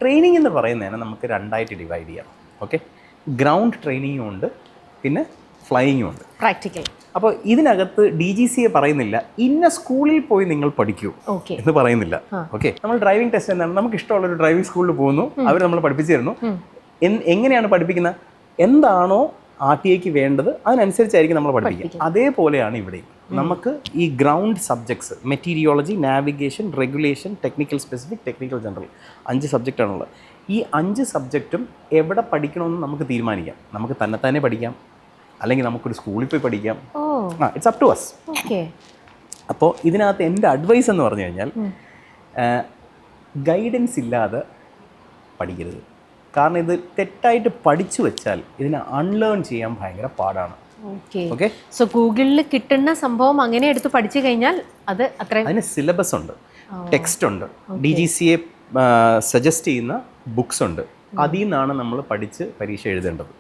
Training എന്ന് പറയുന്നതിനെ നമുക്ക് രണ്ടായിട്ട് ഡിവൈഡ് ചെയ്യാം. ഓക്കെ, ഗ്രൗണ്ട് ട്രെയിനിങ്ങും ഉണ്ട്, പിന്നെ ഫ്ലൈയിങ്ങും ഉണ്ട്, പ്രാക്ടിക്കൽ. അപ്പോൾ ഇതിനകത്ത് DGCA പറയുന്നില്ല ഇന്ന സ്കൂളിൽ പോയി നിങ്ങൾ പഠിക്കൂ എന്ന് പറയുന്നില്ല. ഓക്കെ, നമ്മൾ ഡ്രൈവിംഗ് ടെസ്റ്റ് എന്താണ്, നമുക്ക് ഇഷ്ടമുള്ള ഒരു ഡ്രൈവിംഗ് സ്കൂളിൽ പോകുന്നു, അവർ നമ്മൾ പഠിപ്പിച്ചു തരുന്നു. എങ്ങനെയാണ് പഠിപ്പിക്കുന്നത്, എന്താണോ RTIക്ക് വേണ്ടത് അതിനനുസരിച്ചായിരിക്കും നമ്മൾ പഠിപ്പിക്കുക. അതേപോലെയാണ് ഇവിടെ നമുക്ക് ഈ ground subjects meteorology, navigation, regulation, technical specific, technical general, 5 സബ്ജക്റ്റാണുള്ളത്. ഈ 5 സബ്ജക്റ്റും എവിടെ പഠിക്കണമെന്ന് നമുക്ക് തീരുമാനിക്കാം. നമുക്ക് തന്നെത്താനെ പഠിക്കാം, അല്ലെങ്കിൽ നമുക്കൊരു സ്കൂളിൽ പോയി പഠിക്കാം. It's up to us. അപ്പോൾ ഇതിനകത്ത് എൻ്റെ അഡ്വൈസ് എന്ന് പറഞ്ഞു കഴിഞ്ഞാൽ ഗൈഡൻസ് ഇല്ലാതെ പഠിക്കരുത്. കാരണം ഇത് തെറ്റായിട്ട് പഠിച്ചു വെച്ചാൽ ഇതിനെ അൺലേൺ ചെയ്യാൻ ഭയങ്കര പാടാണ്. ഓക്കെ, സോ ഗൂഗിളിൽ കിട്ടുന്ന സംഭവം അങ്ങനെ എടുത്ത് പഠിച്ചു കഴിഞ്ഞാൽ അത് അത്രയും. അതിന് സിലബസ് ഉണ്ട്, ടെക്സ്റ്റ് ഉണ്ട്, DGCA സജസ്റ്റ് ചെയ്യുന്ന ബുക്സ് ഉണ്ട്. അതിൽ നിന്നാണ് നമ്മൾ പഠിച്ച് പരീക്ഷ എഴുതേണ്ടത്.